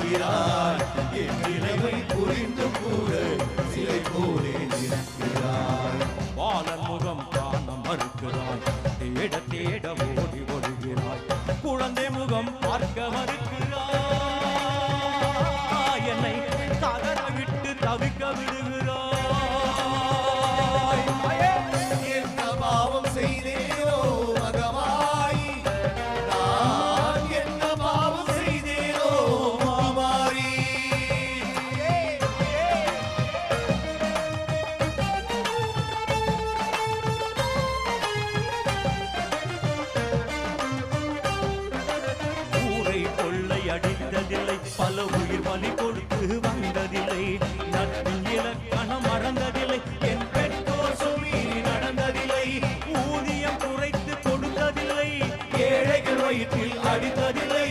இருக்கிறாய் என் நிலைமை புரிந்து கூட சிலை போலே இருக்கிறாய் பாலன் முகம் காண மறுக்கிறாய் தேட தேட ஓடி ஓடுகிறாய் குழந்தை முகம் பார்க்க மறுக்கிறாய் என்னை தகர விட்டு தவிக்க விடுகிறாய் என்ன பாவம் செய்தேனோ மகமாய் நான் என்ன பாவம் செய்தேனோ மாமாரி ஊரை கொள்ளை அடித்ததில்லை பல உயிர் பலி கொடுத்து வந்ததில்லை நட்பின் இலக்கணம் மறந்ததில்லை என் பெற்றோர் சொல்லி நடந்ததில்லை ஊதியம் குறைத்து கொடுத்ததில்லை ஏழைகள் வயிற்றில் அடித்ததில்லை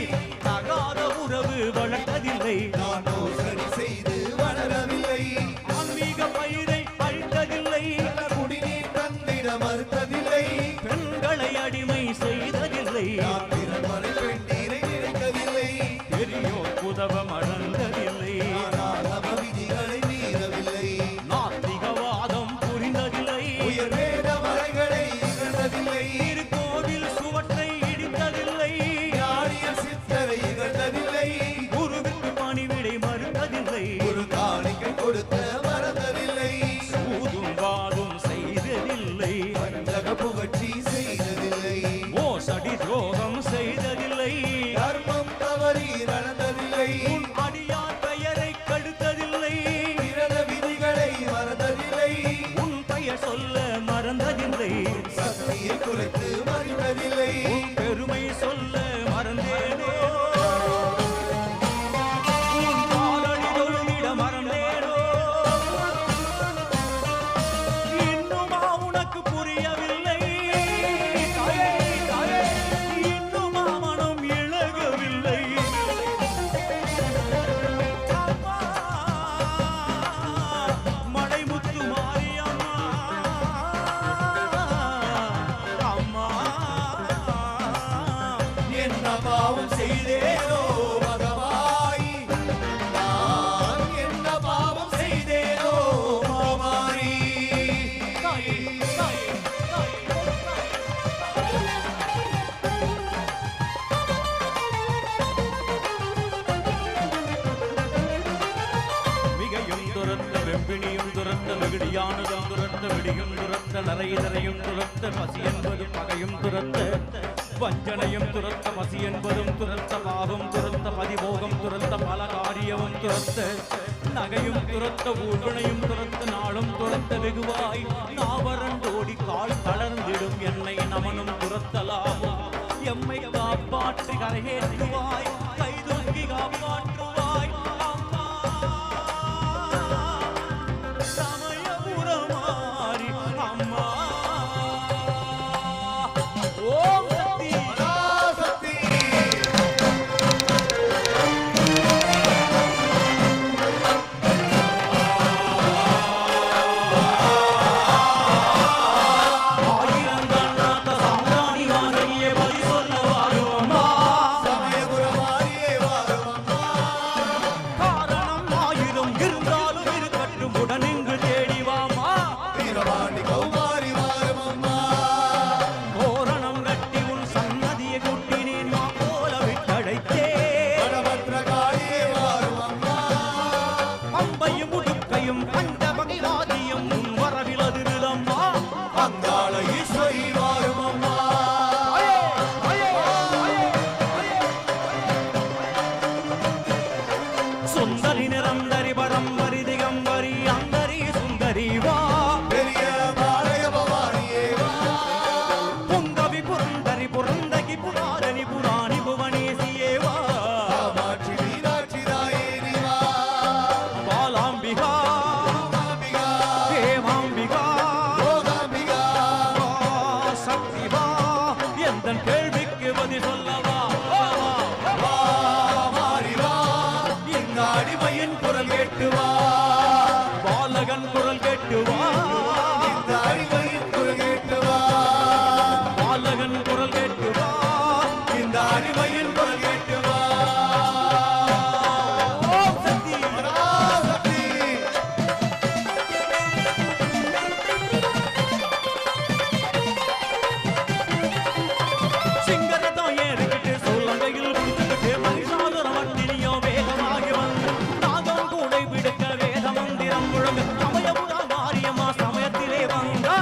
தகாத உறவு வளர்த்ததில்லை நான் மோசடி செய்து வளரவில்லை ஆன்மீக பயிரை அழித்ததில்லை குடிநீர் தந்திட மறுத்ததில்லை பெண்களை அடிமை செய்ததில்லை நான் பிறர்மனை பெண்ணீரை நினைக்கவில்லை பெரியோர் உதவ மறந்ததில்லை ஆனால் அவ விதிகளை மீறவில்லை நாத்திகவாதம் புரிந்ததில்லை உயர் வேத மலைகளை இகழ்ந்ததில்லை திருக்கோவில் சுவற்றை இடித்ததில்லை ஞானியர் சித்தரை இகழ்ந்ததில்லை குருவுக்கு பணிவிடை மறுத்ததில்லை ஒரு காணிக்கை கொடுத்த மறந்ததில்லை சூதும் வாதும் செய்ததில்லை பஞ்சக புகழ்ச்சி செய்ததில்லை மோசடி துரோகம் செய்ததில்லை தர்மம் தவறி நடந்ததில்லை உன் அடியார் பெயரை கெடுத்ததில்லை பிறத விதிகளை மறந்ததில்லை உன் பெயர் சொல்ல மறந்ததில்லை சக்தியை குறைத்து மறித்ததில்லை உன் பெருமை சொல்ல மறந்தேனோ உன் காலடி தொழுதிட மறந்தேனோ இன்னுமா உனக்கு புரியவில்லை தாயே, தாயே, இன்னுமா மனம் இழகவில்லை அம்மா, மடைமுத்து மாரியம்மா அம்மா என்ன பாவம் செய்தேனோ மகமாய் நான் என்ன பாவம் செய்தேனோ மாமாரி தாயே, தாயே, தாயே, மிகையும் துரத்த வெம்பினியும் துரத்த வெகுடியானதும் துரத்த விடியும் துரத்த நரையும் துரத்த பசி என்பது பகையும் துரத்த வஞ்சனையும் துரத்த பசி என்பதும் துரத்த பாவம் துரத்த பதிபோகம் துரத்த பல காரியமும் துரத்த நகையும் துரத்த ஊழ்வினையும் துரத்த நாளும் துரத்த வெகுவாய் நாவரண்டோடி கால் தளர்ந்திடும் என்னை நமனும் துரத்தலாகும் எம்மை காப்பாற்றி கரையேற்றுவாய் கைதொங்கி காப்பாற்றுவாய் அம்மா சமயபுரமாரி அம்மா ஓம் சக்தி பராசக்தி ஆயிரங்கண்ணாத்த சாம்பிராணி வாழையே பலி சொல்ல வாருமா சமயபுரமாய் அங்க சமயபுரா மாரியம்மா சமயத்திலே வந்தா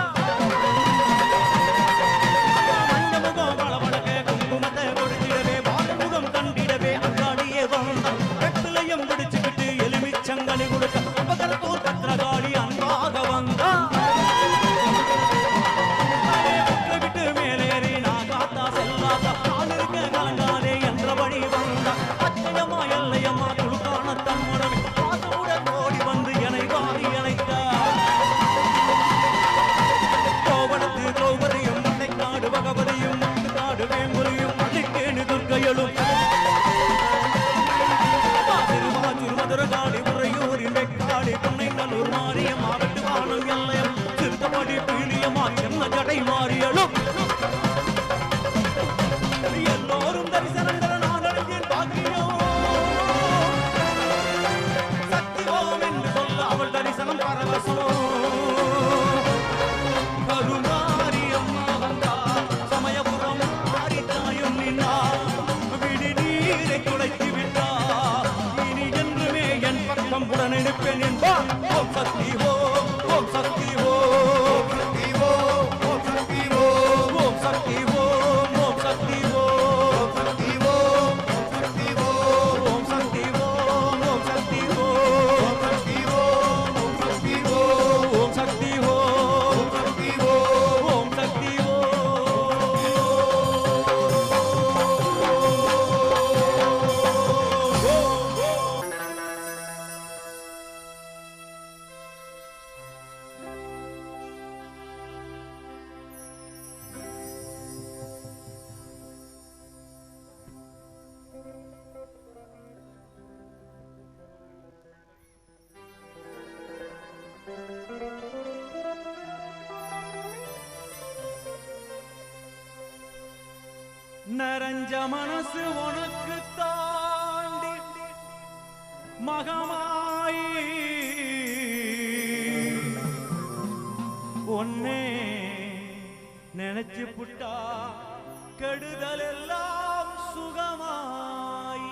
மஞ்சமுகம் பளபளக்க குங்குமத்தை கொடுத்திடவே வாழமுகம் கண்டிடவே அங்காடியே வந்தா வெற்றிலையும் பிடிச்சுக்கிட்டு எலுமிச்சங்கனி கொடுக்க அபகரத்தூர் பத்திரகாளி அன்பாக வந்தா விட்டு மேலேறி நான் காத்தா செல்லாதா நான் இருக்க கலங்காதே என்றபடி வந்தா அச்சயம்மா எல்லையம்மா துளுக்கான தம்முடவே பாசமுடன் ஓடி வந்து என்னை வாரி அழைத்தா கோவணத்து திரௌபதியும் மண்ணைக்காடு பகவதியும் முத்துக்காடு வேம்புலியும் அள்ளிக்கேணு துர்க்கையலும் மதுரகாடி உறையூரின் வெக்காடி பொன்னை நல்லூர் மாரியம்மா வெட்டுவானம் எல்லையம் திருத்தப்படி பீலியம்மா சென்ன ஜடை மாறியலும் எல்லோரும் தரிசனங்கள் நான் அடைந்தேன் பாக்கியம் சக்திவோம் என்று சொல்ல அவள் தரிசனம் பரவசம் கருமாரியம்மா வந்தா சமயபுரம் மாரித்தாயும் நின்னா விடி நீரை துடைத்து விட்டா இனி என்றுமே என் பக்கம் உடன் இருப்பேன் என்பார் ஓம் சக்தி ஓம் ஓம் சக்தி ஓம் சக்தி ஓம் ஓம் சக்தி ஓம் ஓம் சக்தி ஓம் ஓம் சக்தி ஓம் சக்தி ஓம் சக்தி ஓம் ஓம் சக்தி ஓம் ஓம் சக்தி ஓம் சக்தி ஓம் சக்தி ஓம் ஓம் சக்தி ஓம் சக்தி ஓம் ஓம் சக்தி ஓம் நரஞ்ச மனசு உனக்கு தாண்டி மகமாயி ஒன்னே நினைச்சு புட்டா கெடுதல் எல்லாம் சுகமாய்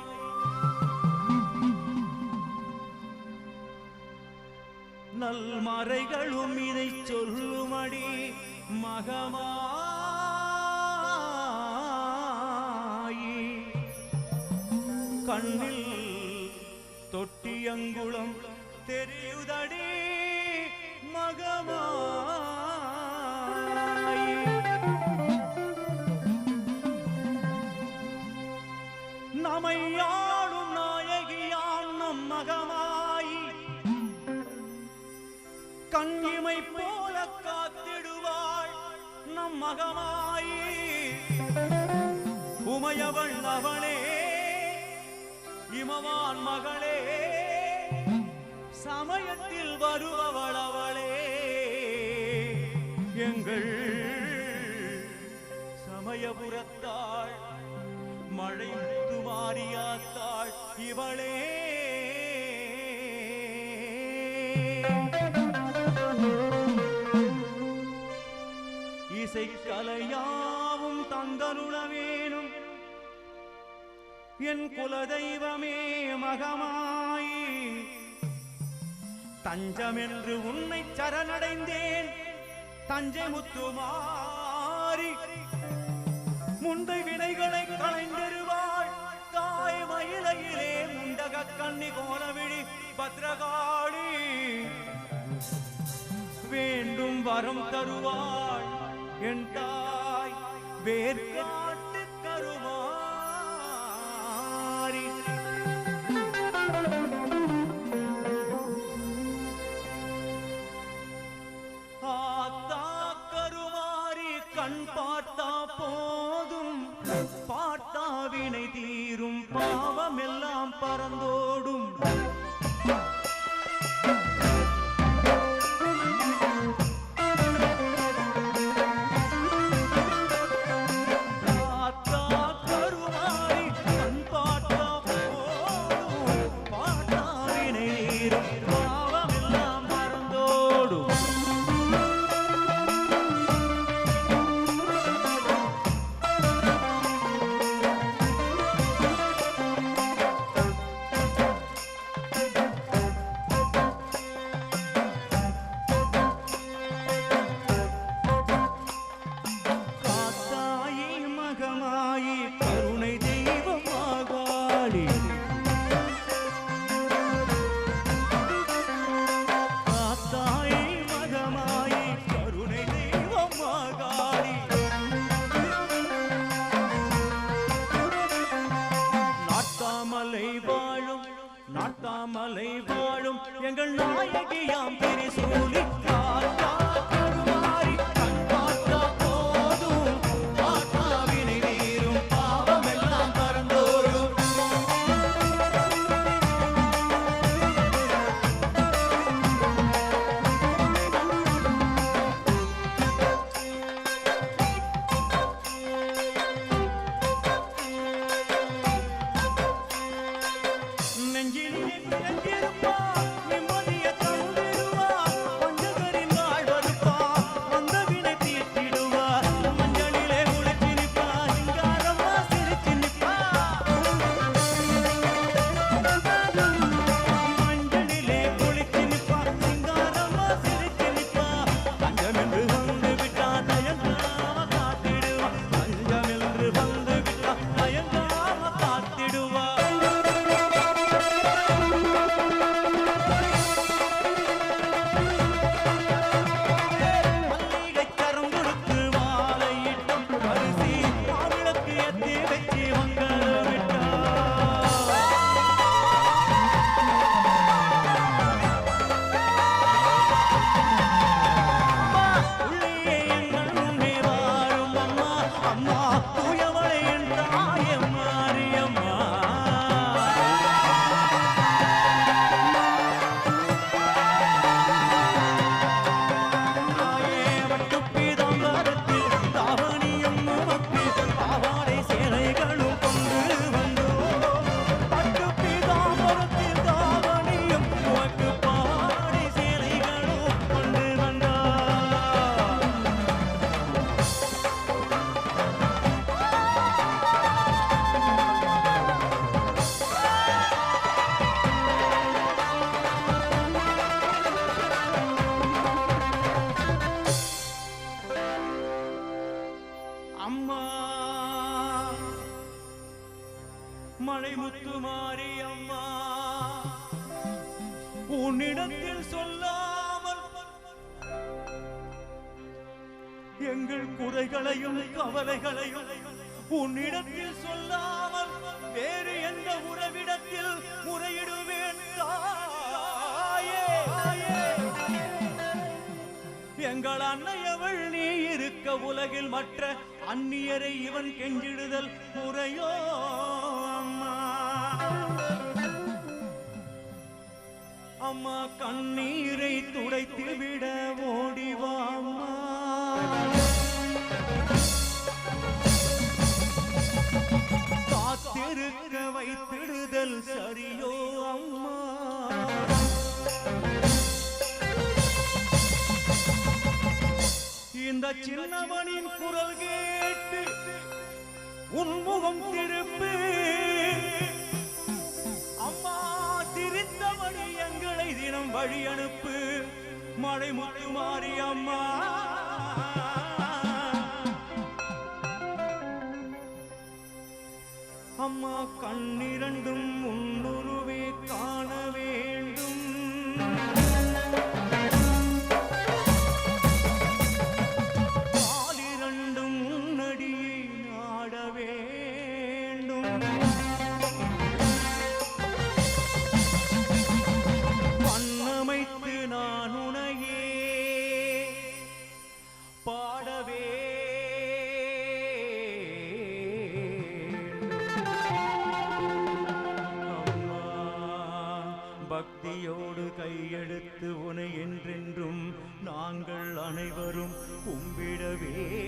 நல்மறைகளும் இதை சொல்லுமடி மகமாயி கண்ணில் தொட்டியங்குளம் தெரியுதடி மகமாயி நமையாளும் நாயகியாம் நம் மகமாயி கண்ணிமை போல காத்திடுவாள் நம் மகமாயி உமையவள் அவளே இமவான் மகளே சமயத்தில் வருபவள் அவளே எங்கள் சமயபுரத்தாள் மழை முத்துமாரியாத்தாள் இவளே இசைக்கலையாவும் தந்தருள வேணும் என் குலதெய்வமே மகமாயி தஞ்சமென்று உன்னை சரணடைந்தேன் தஞ்சை முத்துமாரி முந்தை வினைகளை களைந்தெருவாள் தாய் மயிலையிலே முண்டக கண்ணி கோலவிழி பத்ரகாளி வேண்டும் வரம் தருவாள் என் தாய் வேர்காட்டு கருமாரி ஆத்தா கருமாரி கண் பார்த்தா போதும் பாட்டாவினை தீரும் பாவமெல்லாம் பறந்தோடும் கண்ணியாம் திரிசூலி காத்தா கருமாரி கண் பார்த்தா போதும் ஆத்மாவினை நீரும் பாவமெல்லாம் பறந்தோடும் நெஞ்சிலே நிறைந்திருப்பா நிம்மதிய தந்திடுவா பஞ்சகரின் வாழ்வருப்பா வந்த வினை தீர்த்திடுவா மஞ்சளிலே உழைச்சி நிற்பா சிங்காரம்மா சிரிச்சு நிற்பா மஞ்சளிலே குளிச்சு நிற்பா சிங்காரம்மா சிரிச்சு நிற்பா பஞ்சமென்று வந்து விட்டா தயங்காம காத்திடுவா பஞ்சமென்று வந்து விட்டா தயங்காம காத்திடுவா மல்லிகைச் சரம் கொடுத்து மாலையிட்டும் அரிசி மாவிளக்கு ஏத்தி வச்சு மங்களமிட்டா உள்ளே எங்கள் முன்னே வாரும் அம்மா அம்மா தூயவளே என் தாயே மாரியம்மா தாயே மட்டுப் பீதாம்பரத்தில் தாவணியும் உமக்கு பாவாடை சேலைகளும் கொண்டு வந்தோம் பட்டுப் பீதாம்பரத்தில் தாவணியும் உமக்கு பாவாடை சேலைகளும் கொண்டு வந்தோம் அம்மா மழை முத்து மாறி அம்மா உன்னிடத்தில் சொல்லாமல் எங்கள் குறைகளையும் கவலைகளையும் உன்னிடத்தில் சொல்லாமல் வேறு எந்த உறவிடத்தில் முறையிடுவேன் தாயே எங்கள் அன்னையவள் நீ இருக்க உலகில் மற்ற அந்நியரை இவன் கெஞ்சிடுதல் முறையோ அம்மா அம்மா கண்ணீரை துடைத்து விட ஓடிவா அம்மா காத்திருக்க வைத்திடுதல் சரியோ அம்மா இந்த சின்னவனின் குரல் கேட்டு உன்முகம் திருப்பு அம்மா சிரித்தபடி எங்களை தினம் வழி அனுப்பு மழை முத்து மாறி அம்மா அம்மா கண்ணிரண்டும் உன்னுருவே காண வேண்டும் காலிரண்டும் உன்னடியை நாட வேண்டும் பண்ணமைத்து நான் உனையே பாடவே அம்மா பக்தியோடு கையெடுத்து உனை என்றென்றும் நாங்கள் அனைவரும் கும்பிட வேண்டும்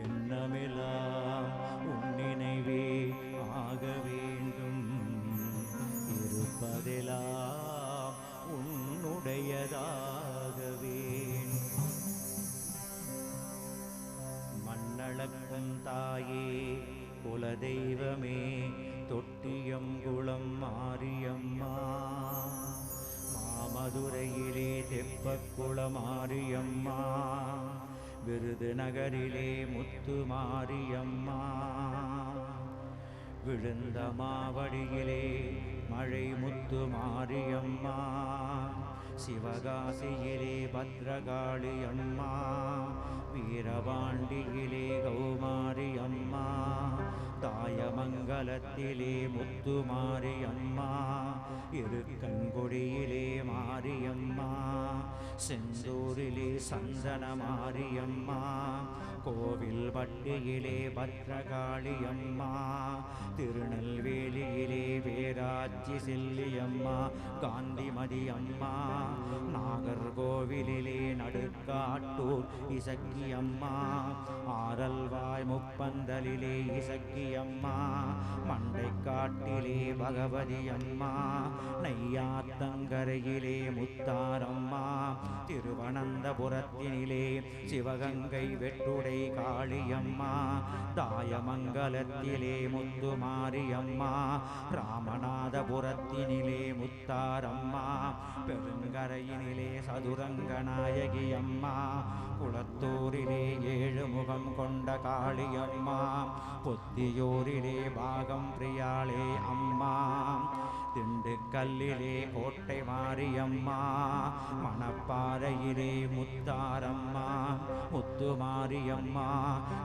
எண்ணமெல்லாம் உன் நினைவே ஆக வேண்டும் இருப்பதெல்லாம் உன்னுடையதாக வேண்டும் மண்ணளக்கும் தாயே குலதெய்வமே தொட்டியங்குளம் மாரியம்மா மாமதுரையிலே தெப்பக்குளம் மாரியம்மா விருதுநகரிலே முத்து மாரியம்மா விழுந்த மாவடியிலே மழை முத்து மாரியம்மா சிவகாசியிலே பத்ரகாளி அம்மா, வீரபாண்டியிலே கௌமாரி அம்மா, தாயமங்கலத்திலே முத்துமாரி அம்மா, இருக்கன்குடியிலே மாரியம்மா, செந்தூரிலே சந்தன மாரியம்மா, கோவில் பட்டியிலே பத்ரகாளி அம்மா, திருநெல்வேலியிலே வேராட்சி செல்லியம்மா காந்திமதி அம்மா, நாகர்கோவிலிலே நடுக்காட்டூர் இசக்கி அம்மா, ஆரல்வாய் முப்பந்தலிலே இசக்கி அம்மா, மண்டைக்காட்டிலே பகவதி அம்மா, நெய்யாத்தங்கரையிலே முத்தாரம்மா, திருவனந்தபுரத்தினிலே சிவகங்கை வெட்டுடை காளியம்மா, தாயமங்கலத்திலே முத்துமாரியம்மா, ராமநாதபுரத்தினிலே முத்தாரம்மா, பெருங்கரையினிலே சதுரங்க நாயகி அம்மா, குளத்தூரிலே ஏழு முகம் கொண்ட காளியம்மா, பொத்தியூரிலே பாகம் பிரியாளே அம்மா, திண்டுக்கல்லிலே கோட்டை மாரியம்மா, மணப்பாறையிலே முத்தாரம்மா முத்துமாரியம்மா,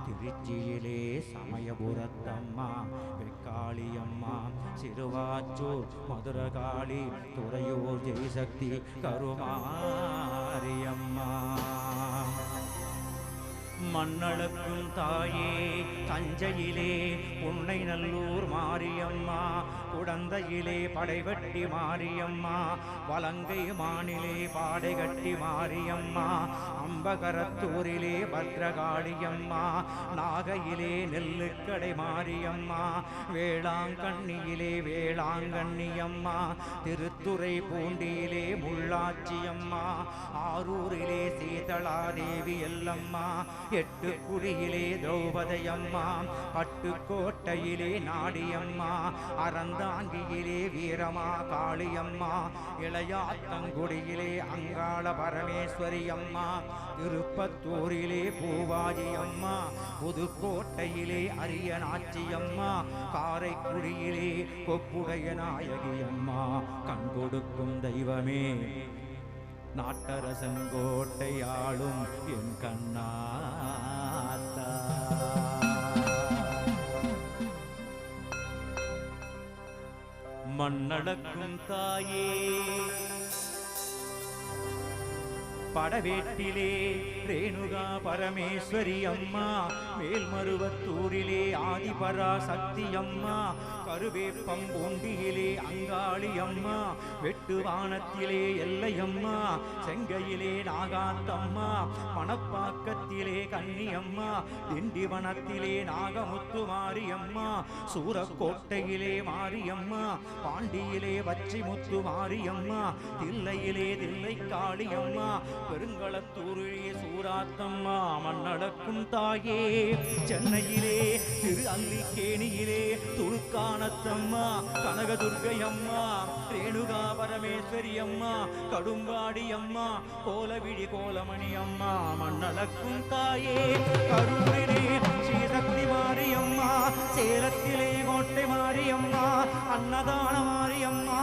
திருச்சியிலே சமயபுரத்தம்மா வெக்காளியம்மா, சிறுவாச்சூர் மதுரகாளி, துறையூர் ஜெய்சக்தி கருமாரியம்மா. மண்ணளக்கும் தாயே தஞ்சையிலே உன்னை நல்லூர் மாரியம்மா, குடந்தையிலே படைவெட்டி மாரியம்மா, வலங்கை மானிலே பாடைகட்டி மாரியம்மா, அம்பகரத்தூரிலே பத்ரகாளியம்மா, நாகையிலே நெல்லுக்கடை மாரியம்மா, வேளாங்கண்ணியிலே வேளாங்கண்ணியம்மா, திருத்துறை பூண்டியிலே முள்ளாச்சியம்மா, ஆரூரிலே சீதளாதேவி எல்லம்மா, எட்டுக்குடியிலே திரௌபதியம்மா, பட்டுக்கோட்டையிலே நாடியம்மா, அறந்தாங்கியிலே வீரமா காளியம்மா, இளையாத்தங்குடியிலே அங்காள பரமேஸ்வரி அம்மா, திருப்பத்தூரிலே பூவாஜி அம்மா, புதுக்கோட்டையிலே அரியநாச்சியம்மா, காரைக்குடியிலே கொப்புடைய நாயகி அம்மா, கண் கொடுக்கும் தெய்வமே நாட்டரசங்கோட்டை ஆளும் என் கண்ணாத்தா. மண்ணடக்கும் தாயே படவேட்டிலே ரேணுகா பரமேஸ்வரி அம்மா, மேல்மருவத்தூரிலே ஆதிபரா சக்தி அம்மா, கருவேப்பம்பூண்டியிலே அங்காளி அம்மா, வெட்டுவானத்திலே எல்லையம்மா, செங்கையிலே நாகாத்தம்மா, மணப்பாக்கத்திலே கன்னியம்மா, திண்டிவனத்திலே நாகமுத்து மாரியம்மா, சூரக்கோட்டையிலே மாரியம்மா, பாண்டியிலே வச்சிமுத்து மாரியம்மா, தில்லையிலே தில்லை காளியம்மா, பெருங்களத்தூரிலே சூராத்தம்மா. மண்ணடக்கும் தாயே சென்னையிலே திரு அல்லிக்கேணியிலே துருக்கானத்தம்மா, கனகதுர்கை அம்மா, ரேணுகா பரமேஸ்வரி அம்மா, கடும்பாடி அம்மா, கோலவிழி கோலமணி அம்மா. மண்ணடக்கும் தாயே கரூரிலே ஸ்ரீசக்தி மாரியம்மா, சேலத்திலே கோட்டை மாரியம்மா, அன்னதான மாரியம்மா,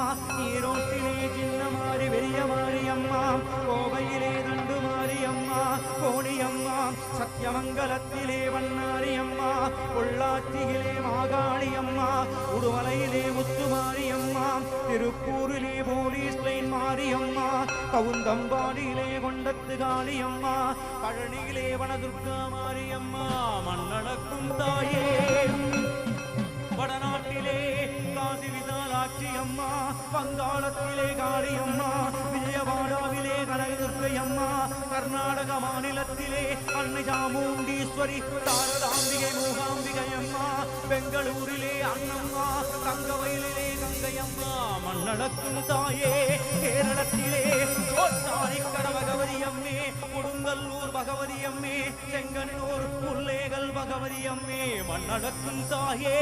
ஈரோட்டிலே சின்ன மாரி பெரிய மாரியம்மா, கோவையிலே தண்டு மாரியம்மா, கோணியம்மா, சத்தியமங்கலத்திலே வண்ணாரியம்மா, பொள்ளாச்சியிலே மாகாளியம்மா, உடுமலையிலே முத்துமாரியம்மா, திருப்பூரிலே போலீஸ் லைன் மாரியம்மா, கவுந்தம்பாடியிலே கொண்டத்து காளியம்மா, பழனியிலே வனதுர்கா மாரியம்மா. மண்ணடக்கும் தாயே வடநாட்டிலே காசி விசாலாட்சி அம்மா, வங்காளத்திலே காளியம்மா, விஜயவாடாவிலே கனகதுர்கை அம்மா, கர்நாடக மாநிலத்திலே அன்னை சாமுண்டீஸ்வரி சாரதாம்பிகை மூகாம்பிகை அம்மா, பெங்களூரிலே அண்ணம்மா, தங்கவயலிலே கங்கையம்மா. மண்ணடக்கும் தாயே கேரளத்திலே கோட்டாரிக்கட பகவதி அம்மே, கொடுங்கல்லூர் பகவதி அம்மே, செங்கன்னூர் முல்லேகல் பகவதி அம்மே. மண்ணடக்கும் தாயே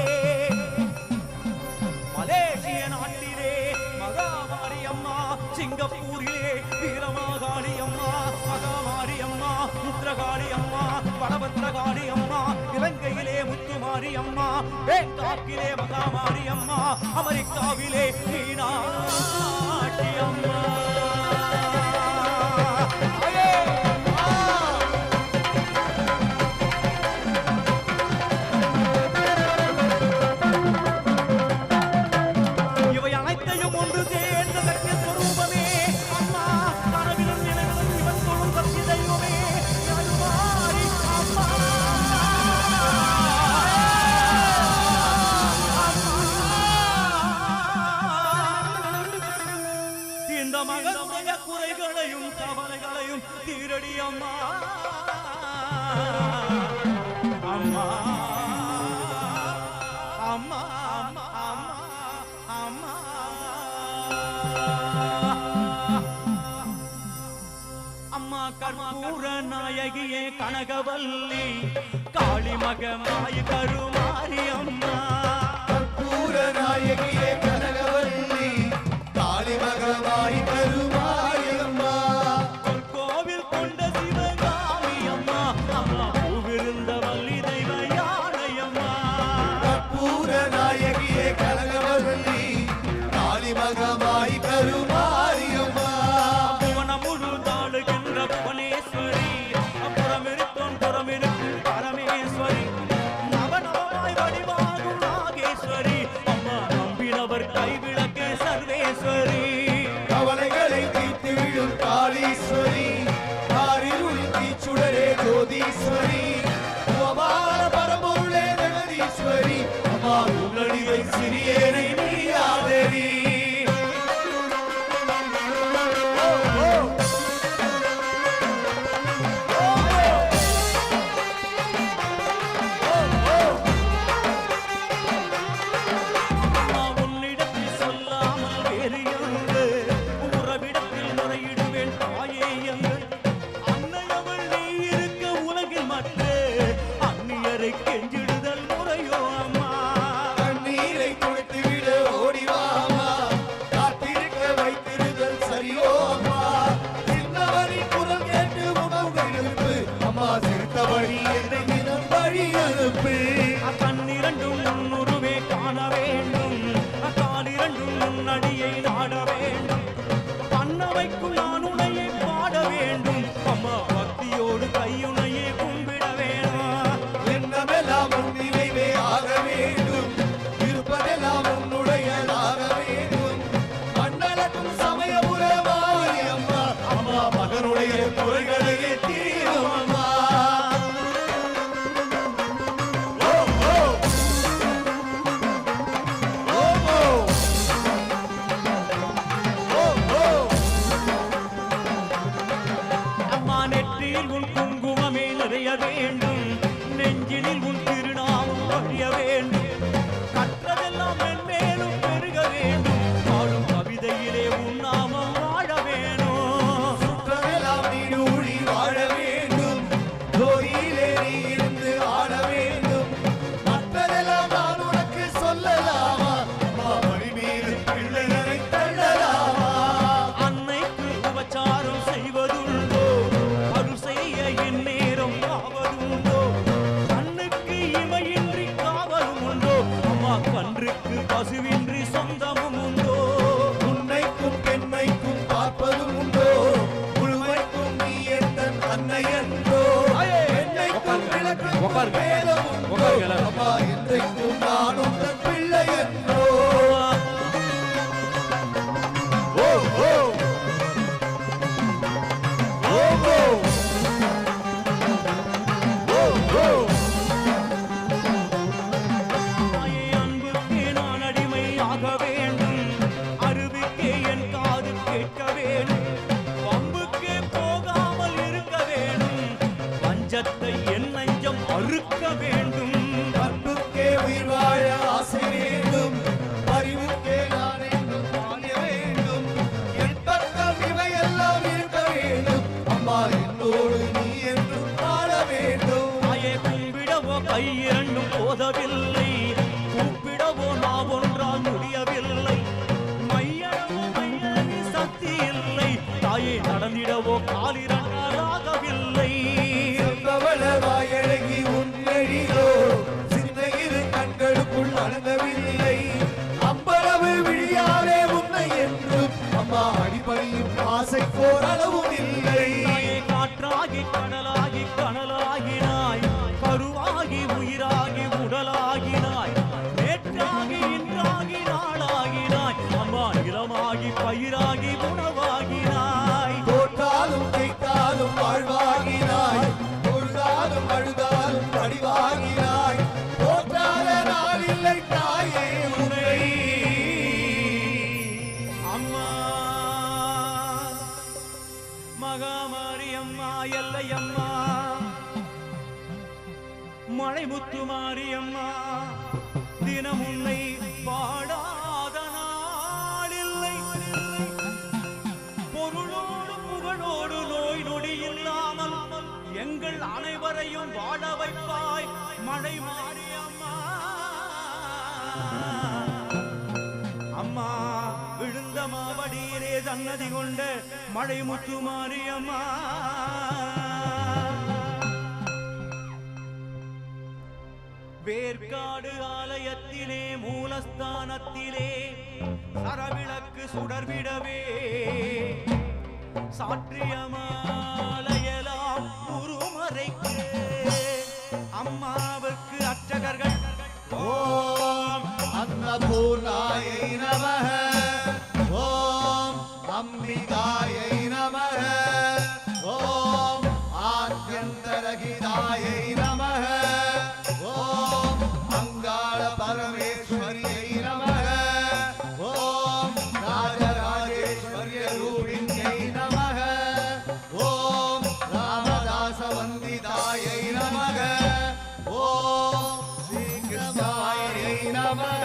மலேசிய நாட்டிலே மகாமாரியம்மா, சிங்கப்பூரிலே வீரமாகாளி அம்மா, மகாமாரி அம்மா, முத்ரகாளி அம்மா, பலபத்ரகாளி அம்மா, இலங்கையிலே முத்துமாரி அம்மா, பேங்காக்கிலே மகாமாரி அம்மா, அமெரிக்காவிலே மீனாட்சி அம்மா. கவலைகளையும் கவலைகளையும் தீரடி அம்மா அம்மா அம்மா அம்மா அம்மா அம்மா கற்பூர நாயகியே கனகவல்லி காளிமகமாய் கருமாரி அம்மா கற்பூர நாயகியே கனகவல்லி காளிமகமாய் கருமாரி அம்மா கோவில் கொண்ட சிவகாமி அம்மா அம்மா பூவிருந்த வள்ளி தெய்வ யானை அம்மா கற்பூர நாயகியே கனகவல்லி காளிமகமாய் கருமாரி அம்மா புவனமுழு தாழுகின்ற புவனேஸ்வரி புறமிருக்கும் புறமிருக்கும் பரமேஸ்வரி நவநவமாய் வடிவாகும் நாகேஸ்வரி அம்மா நம்பினவர் கைவிளக்கே சர்வேஸ்வரி கவலைகளை தீர்த்து விடும் காளீஸ்வரி காரிருள் தீச்சுடரே ஜோதீஸ்வரி உமார பரம்பொருளே ஜெகதீஸ்வரி அம்மா உள்ளடிவை சிறியேனை நீ ஆதரி அம்மா உன்னிடத்தில் சொல்லாமல் வேறு எங்கு உறவிடத்தில் முறையிடுவேன் தாயே எங்கு அன்னையவள் நீ இருக்க உலகில் மற்ற அந்நியரை கெஞ்சிடுதல் முறையோ அம்மா கண்ணீரை துடைத்து விட ஓடிவாமா காத்திருக்க வைத்திருதல் சரியோ அம்மா சின்னவரின் குரல் கேட்டு உணவு எழுப்பு அம்மா சிறுத்தபடி என்னை தினம் வழி அனுப்பு கண்ணிரண்டும் முன்னுருவே காண வேண்டும் காலிரண்டும் முன்னடியை நாட வேண்டும் கண்ணவைக்குள் நான் உனையை பாட வேண்டும் அம்மா பக்தியோடு கையுனையே கும்பிட வேணும் எண்ணமெல்லாம் உன் நினைவே ஆக வேண்டும் இருப்பதெல்லாம் உன்னுடையதாக வேண்டும் மண்ணளக்கும் சமயபுரமாய் அம்மா அம்மா மகனுடைய குறைகளையே தீரும் அம்மா ஓ ஓ ஓ ஓ ஓ அம்மா நெற்றியில் உன் குங்குமமே நிறைய வேண்டும் நெஞ்சினில் உன் திருநாமம் வழிய வேண்டும் கற்றதெல்லாம் மென்மேலும் பெருக வேண்டும் வாழும் கவிதையிலே உன் நாமம் வாழ வேணும் சுற்றமெல்லாம் நீடூழி வாழ வேண்டும் ஜோதியிலே நீ இருந்து ஆட வேண்டும் மற்றதெல்லாம் நான் உனக்கு சொல்லலாமா அம்மா மணி மீது பிள்ளைகளை தள்ளலாமா அன்னைக்கு உபச்சாரம் செய்வதுண்டோ அருள் செய்ய என் நேரம் ஆவதுண்டோ கண்ணுக்கு இமையின்றி காவலும் உண்டோ அம்மா கன்றுக்கு பசுவின்றி சொந்தமும் உண்டோ உன்னைக்கும் பெண்மைக்கும் பார்ப்பதும் உண்டோ முழுமைக்கும் நீ எந்த அன்னை என்றோ என்னைக்கும் விளக்கும் வேதம் உண்டோ அம்மா என்றைக்கும் நான் உந்தன் பிள்ளை என்றோ ஓ ஓ ஓ ஓ ஓ தாயே அன்புக்கே நான் அடிமை ஆக வேண்டும் அருவிக்கே என் காது கேட்க வேண்டும் வம்புக்கே போகாமல் இருக்க வேண்டும் பஞ்சத்தை என் நெஞ்சம் அறுக்க வேண்டும் அன்புக்கே உயிர் வாழ ஆசை வேண்டும் அறிவுக்கே நான் என்றும் வாழ வேண்டும் என் பக்கம் இவையெல்லாம் இருக்க வேண்டும் அம்மா என்னோடு நீ என்றும் வாழ வேண்டும் தாயே கும்பிடவோ கை இரண்டும் போதவில்லை கூப்பிடவோ நான் ஒன்றால் முடியவில்லை மையடவோ மையவி சக்தி இல்லை தாயே நடந்திடவோ காலிரண்டால் ஆகவில்லை செம்பவள வாயழகி உன்னெழிலோ சின்ன இரு கண்களுக்குள் அடங்கவில்லை அம்பளவு விழியாலே உன்னை என்றும் அம்மா அடிப்படையும் ஆசை போரளவும் இல்லை தாயே காற்றாகி கடலாகி கனலாகினாய் கருவாகி உயிராகி உடலாகினாய் நேற்றாகி இன்றாகி நாளாகினாய் அம்மா நிலமாகி பயிராகி உணவாகினாய் தோற்றாலும் ஜெயித்தாலும் வாழ்வாகினாய் தொழுதாலும் அழுதாலும் படிவாகினாய் தோற்றாத நாள் இல்லை தாயே உன்னை அம்மா முத்துமாரியம்மா தினம் உன்னை பாடாத நாளில்லை. பொருளோடு புகழோடு நோய் நொடி இல்லாமல் எங்கள் அனைவரையும் வாழ வைப்பாய் மழை மாரியம்மா. அம்மா விழுந்த மாவடியிலே சன்னதி கொண்ட மழை முத்துமாரியம்மா. வேர்க்காடு ஆலயத்திலே மூலஸ்தானத்திலே சரவிளக்கு சுடர்விடவே சாற்றிய மாலையெல்லாம் குருமறைக்கு அம்மாவுக்கு அர்ச்சகர்கள் ஓம் அன்னபூர்ணாயை நமஹ, ஓம் அம்பிகாயை நமஹ, ஓம் ஆத்யந்தரகிதாயை நமஹ, ஓம் அங்காள பரமேஸ்வரியை நமஹ, ஓம் ராஜராஜேஸ்வரிய ரூபிண்யை நமஹ, ஓம் ராமதாச வந்திதாயை நமஹ, ஓம் ஸ்ரீகிருஷ்ணாயை நமஹ.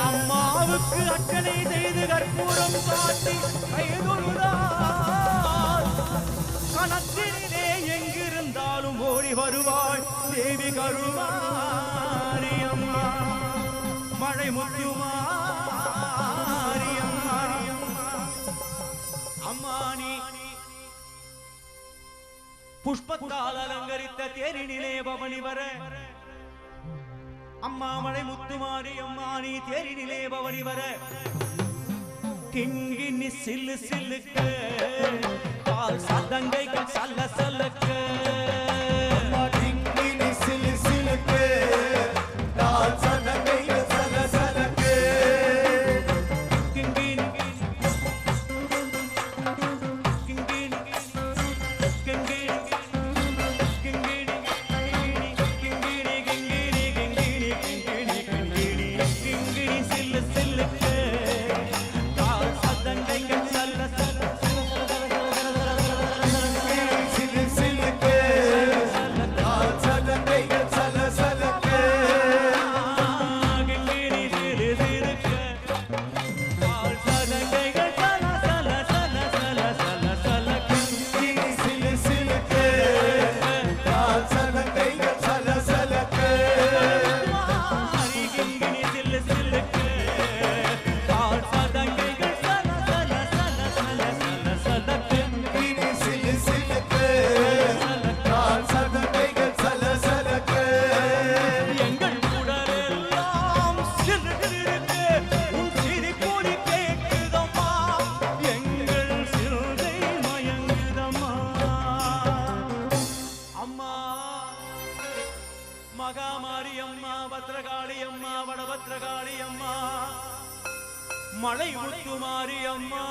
அம்மாவுக்கு அர்ச்சனை செய்து கற்பூரம் காட்டி கைதொழுதால் கணத்திலே எங்கிருந்தாலும் ஓடி வருவாள் தேவி கருமாரியம்மா மழை முத்துமாரியம்மா. அம்மா நீ புஷ்பத்தால் அலங்கரித்த தேரினிலே பவனி வர அம்மா மழை முத்துமாரி அம்மா நீ தேரினிலே பவனி வர கிங்கினி சில்லு சில்லுக்கு கால் சதங்கைகள் சல்ல சல்லுக்கு கிங்கினி சிலு சிலுக்கு கால் சதங்கைகள் சல சலக்கு கிங்கினி கிங்கினி கிங்கினி சிலு சிலுக்கு கால் சதங்கைகள் சல சலக்கு கிங்கினி சிலு சிலுக்கு கால் சதங்கைகள் சல சலக்கு கிங்கினி சிலு சிலுக்கு கால் சதங்கைகள் சல சலக்கு எங்கள் உடலெல்லாம் சிறுகிருக்கு உன் சிரிப்பொலி கேட்குதம்மா எங்கள் சிறுதை மயங்குதம்மா. அம்மா மகாமாரி அம்மா பத்ரகாளி அம்மா வடபத்ரகாளி அம்மா மழை முத்துமாரி அம்மா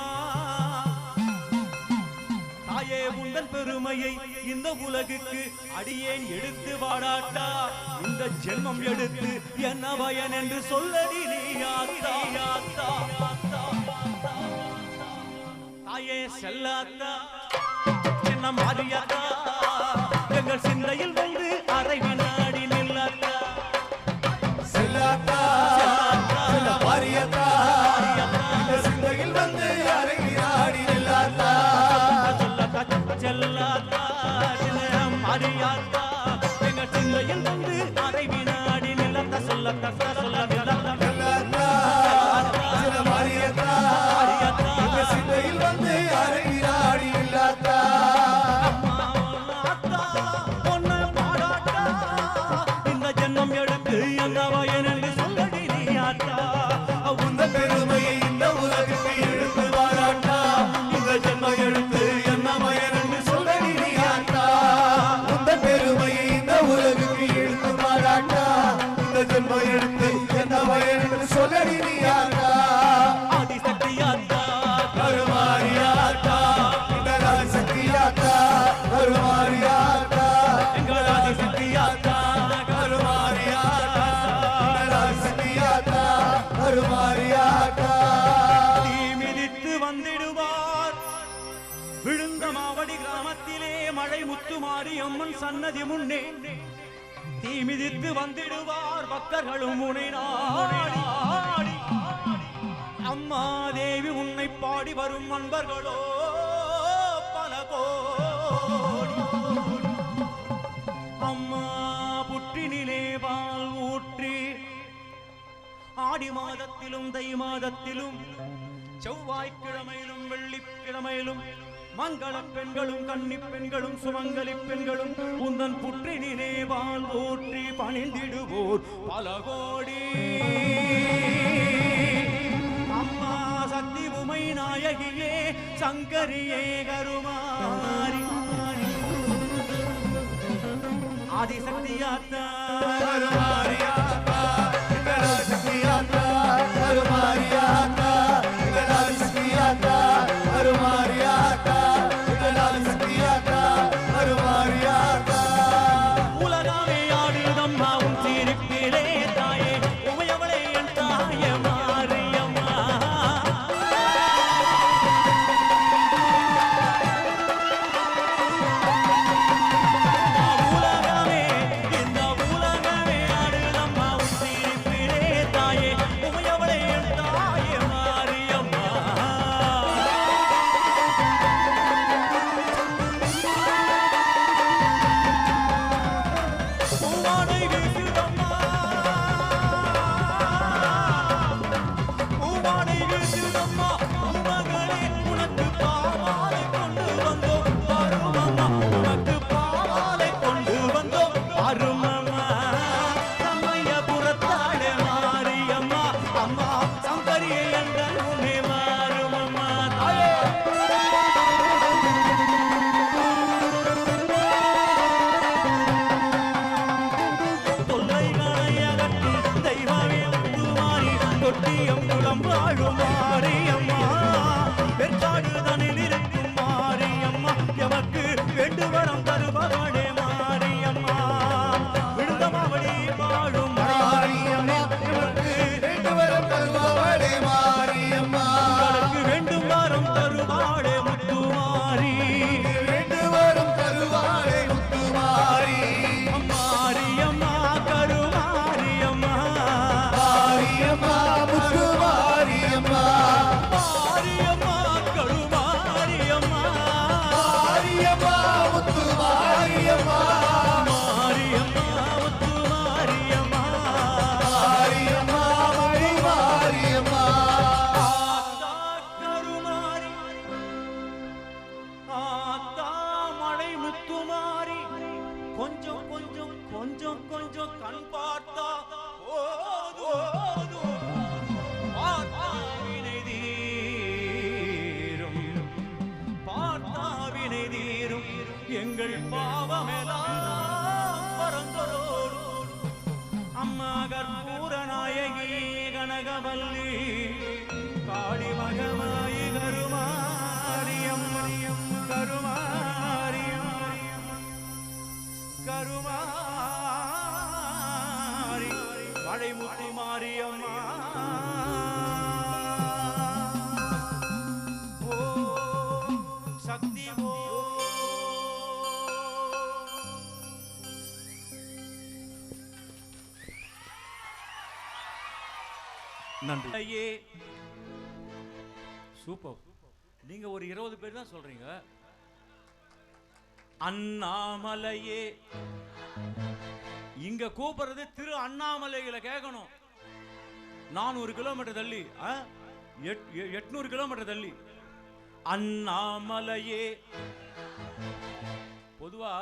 தாயே உந்தன் பெருமையை இந்த உலகுக்கு அடியேன் எடுத்து வாடாட்டா இந்த ஜென்மம் எடுத்து என்ன பயன் என்று சொல்லடி நீ ஆத்தா ஆத்தா தாயே செல்லாத்தா என்ன மாறியாத்தா எங்கள் சிந்தையில் வந்து அரை வினாடி நில்லாத்தா செல்லாத்தா செல்ல மாரியத்தா இந்த சிந்தையில் வந்து அரைகிறாடி நில்லாத்தா செல்லாத்தா மாறியாத்தா எங்கள் சிந்தையில் வந்து அரை வினாடி நில்லாத்தா சொல்லத்தா செல்லாத்தா செல்ல மாரியத்தா இந்த சிந்தையில் வந்து அரைகிறாடி நில்லாத்தா இந்த ஜென்மம் எடுத்து அந்த வயன் என்று சொல்லடி நீ ஆத்தா உந்த பெருமையை இந்த உலகுக்கு எடுத்து வாராட்டா இந்த ஜென்மம் எடுத்து என்ன பயன் என்று சொல்லடி நீ ஆட்டா உந்த பெருமையை இந்த உலகுக்கு எடுத்து வாராட்டா இந்த ஜென்மம் எடுத்து என்ன பயன் என்று சொல்லடி நீ ஆட்டா ஆதிசக்தி ஆத்தா கருமாரியாட்டா இந்த ராஜசக்தியாட்டா கருமாரியாட்டா எங்கள் ஆதிசக்தி ஆத்தா கருமாரியாட்டா இந்த ராஜசக்தியாட்டா கருமாரியாட்டா தீ மிதித்து வந்திடுவார் விழுந்த மாவடி கிராமத்திலே மழை முத்துமாரி அம்மன் சன்னதி முன்னே தீ மிதித்து வந்திடுவார் பக்தர்களும் உனை நாடி. அம்மா தேவி உன்னை பாடி வரும் அன்பர்களோ பல கோடி. அம்மா புற்றினிலே பால் ஊற்றி ஆடி மாதத்திலும் தை மாதத்திலும் செவ்வாய்க்கிழமையிலும் வெள்ளிக்கிழமையிலும் மங்கள பெண்களும் கன்னி பெண்களும் சுமங்கலி பெண்களும் உந்தன் புற்றினிலே பால் ஊற்றி பணிந்திடுவோர் பல கோடி. அம்மா சக்தி உமை நாயகியே சங்கரியே கருமாரி ஆதிசக்தியாத்தா கருமாரியாத்தா சக்தியாத்தா கருமாரியாத்தா சக்தியாத்தா கருமாரியாத்தா சக்தியாத்தா கருமாரியாத்தா. உலகமே ஆடுதம்மா உன் சிரிப்பிலே தாயே உமையவளே என் தாயே மாரியம்மா. உலகமே இந்த உலகமே ஆடுதம்மா உன் சிரிப்பிலே தாயே உமையவளே என் தாயே மாரியம்மா. பூவாடை வீசுதம்மா பூவாடை வீசுதம்மா மகளே உனக்கு பாவாலை கொண்டு வந்தோம் அருமம்மா உனக்கு பாவாலை கொண்டு வந்தோம் அருமம்மா. சமயபுரத்தாளே மாரியம்மா அம்மா சங்கரியை என்றால் உன்னை மாறுமம்மா தாயே. தொல்லைகளை அகற்றும் தெய்வமே முத்துமாரி தொட்டியம் குளம் வாழும் மாரியம்மா. வெற்காடுதனில் இருக்கும் மாரியம்மா எமக்கு வேண்டுவரம் தருபவளே மாரியம்மா. விழுந்தமாவடி வாழும் மாரியம்மா எமக்கு வேண்டுவரம் தருபவளே மாரியம்மா. உங்களுக்கு வேண்டும் வரம் தருவாளே முத்துமாரி. வேண்டுவரம் தருவாளே முத்துமாரி. மாரியம்மா கருமாரியம்மா மாரியம்மா முத்துமாரியம்மா. மாரியம்மா கருமாரியம்மா மாரியம்மா முத்துமாரியம்மா. மாரியம்மா முத்துமாரியம்மா. மாரியம்மா முத்துமாரியம்மா. ஆத்தா கருமாரி ஆத்தா மழை முத்துமாரி கொஞ்சம் கொஞ்சம் கொஞ்சம் கொஞ்சம் கண் பார்த்தா போதும். பார்த்தா வினை தீரும் பார்த்தா வினை தீரும் எங்கள் பாவமெல்லாம் பரந்தோடும். அம்மா கற்பூர நாயகி கனகவல்லி காளி மகமாயி கருமாரியம் கருமாரியம் கருமாரி மழைமுத்து மாரியம்மா. ஓ சக்தி ஓ நன்றி. சூப்பர். நீங்க ஒரு 20 பேர் தான் சொல்றீங்க. அண்ணாமலையே இங்க கூப்பிடுறது திரு அண்ணாமலைகளை கேட்கணும். 400 கிலோமீட்டர் தள்ளி 800 கிலோமீட்டர் தள்ளி அண்ணாமலையே. பொதுவா